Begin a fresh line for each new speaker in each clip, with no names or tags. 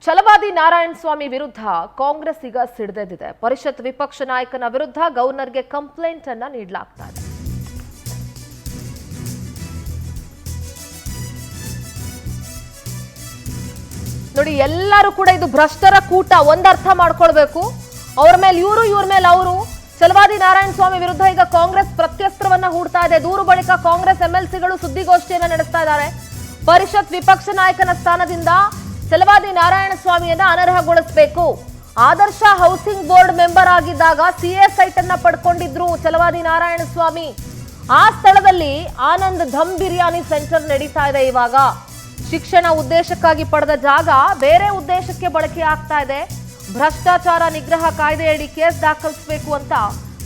ಛಲವಾದಿ ನಾರಾಯಣ ಸ್ವಾಮಿ ವಿರುದ್ಧ ಕಾಂಗ್ರೆಸ್ ಈಗ ಸಿಡಿದೆದ್ದಿದೆ. ಪರಿಷತ್ ವಿಪಕ್ಷ ನಾಯಕನ ವಿರುದ್ಧ ಗವರ್ನರ್ಗೆ ಕಂಪ್ಲೇಂಟ್ ಅನ್ನ ನೀಡಲಾಗ್ತಾ ಇದೆ. ನೋಡಿ, ಎಲ್ಲರೂ ಕೂಡ ಇದು ಭ್ರಷ್ಟರ ಕೂಟ, ಒಂದರ್ಥ ಮಾಡ್ಕೊಳ್ಬೇಕು. ಅವ್ರ ಮೇಲೆ ಇವರು, ಇವ್ರ ಮೇಲೆ ಅವರು. ಛಲವಾದಿ ನಾರಾಯಣ ಸ್ವಾಮಿ ವಿರುದ್ಧ ಈಗ ಕಾಂಗ್ರೆಸ್ ಪ್ರತ್ಯಸ್ತ್ರವನ್ನ ಹೂಡ್ತಾ ಇದೆ. ದೂರು ಬಳಿಕ ಕಾಂಗ್ರೆಸ್ ಎಂಎಲ್ಸಿಗಳು ಸುದ್ದಿಗೋಷ್ಠಿಯನ್ನ ನಡೆಸ್ತಾ ಇದ್ದಾರೆ. ಪರಿಷತ್ ವಿಪಕ್ಷ ನಾಯಕನ ಸ್ಥಾನದಿಂದ ಛಲವಾದಿ ನಾರಾಯಣ ಸ್ವಾಮಿಯನ್ನ ಅನರ್ಹಗೊಳಿಸಬೇಕು. ಆದರ್ಶ ಹೌಸಿಂಗ್ ಬೋರ್ಡ್ ಮೆಂಬರ್ ಆಗಿದ್ದಾಗ ಸಿಎ ಸೈಟ್ ಅನ್ನ ಪಡ್ಕೊಂಡಿದ್ರು ಛಲವಾದಿ ನಾರಾಯಣ ಸ್ವಾಮಿ. ಆ ಸ್ಥಳದಲ್ಲಿ ಆನಂದ್ ಧಮ್ ಬಿರಿಯಾನಿ ಸೆಂಟರ್ ನಡೀತಾ ಇದೆ. ಇವಾಗ ಶಿಕ್ಷಣ ಉದ್ದೇಶಕ್ಕಾಗಿ ಪಡೆದ ಜಾಗ ಬೇರೆ ಉದ್ದೇಶಕ್ಕೆ ಬಳಕೆ ಆಗ್ತಾ ಇದೆ. ಭ್ರಷ್ಟಾಚಾರ ನಿಗ್ರಹ ಕಾಯ್ದೆಯಡಿ ಕೇಸ್ ದಾಖಲಿಸಬೇಕು ಅಂತ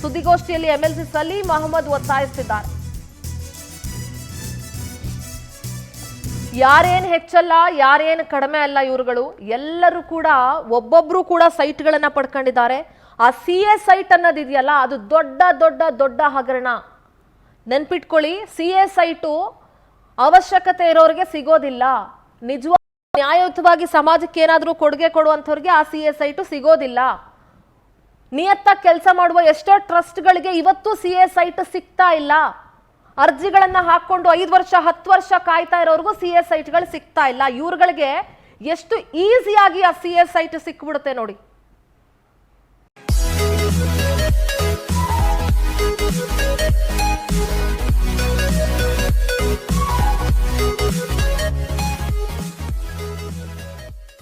ಸುದ್ದಿಗೋಷ್ಠಿಯಲ್ಲಿ ಎಂಎಲ್ಸಿ ಸಲೀಂ ಅಹಮದ್ ಒತ್ತಾಯಿಸಿದ್ದಾರೆ. ಯಾರೇನ್ ಹೆಚ್ಚಲ್ಲ, ಯಾರೇನ್ ಕಡಿಮೆ ಅಲ್ಲ, ಇವರುಗಳು ಎಲ್ಲರೂ ಕೂಡ ಒಬ್ಬೊಬ್ರು ಕೂಡ ಸೈಟ್ಗಳನ್ನ ಪಡ್ಕೊಂಡಿದ್ದಾರೆ. ಆ ಸಿಎ ಸೈಟ್ ಅನ್ನೋದಿದೆಯಲ್ಲ, ಅದು ದೊಡ್ಡ ದೊಡ್ಡ ದೊಡ್ಡ ಹಗರಣ. ನೆನ್ಪಿಟ್ಕೊಳ್ಳಿ, ಸಿಎ ಸೈಟು ಅವಶ್ಯಕತೆ ಇರೋರಿಗೆ ಸಿಗೋದಿಲ್ಲ. ನಿಜವಾಗಿ ನ್ಯಾಯಯುತವಾಗಿ ಸಮಾಜಕ್ಕೆ ಏನಾದರೂ ಕೊಡುಗೆ ಕೊಡುವಂಥವ್ರಿಗೆ ಆ ಸಿಎ ಸೈಟು ಸಿಗೋದಿಲ್ಲ. ನಿಯತ್ತಾಗಿ ಕೆಲಸ ಮಾಡುವ ಎಷ್ಟೋ ಟ್ರಸ್ಟ್ಗಳಿಗೆ ಇವತ್ತು ಸಿಎ ಸೈಟ್ ಸಿಗ್ತಾ ಇಲ್ಲ. ಅರ್ಜಿಗಳನ್ನ ಹಾಕೊಂಡು 5 ವರ್ಷ 10 ವರ್ಷ ಕಾಯ್ತಾ ಇರೋರ್ಗೂ ಸಿಎ ಸೈಟ್ಗಳು ಸಿಗ್ತಾ ಇಲ್ಲ. ಇವ್ರುಗಳಿಗೆ ಎಷ್ಟು ಈಸಿಯಾಗಿ ಆ ಸಿಎ ಸೈಟ್ ಸಿಕ್ಬಿಡುತ್ತೆ ನೋಡಿ.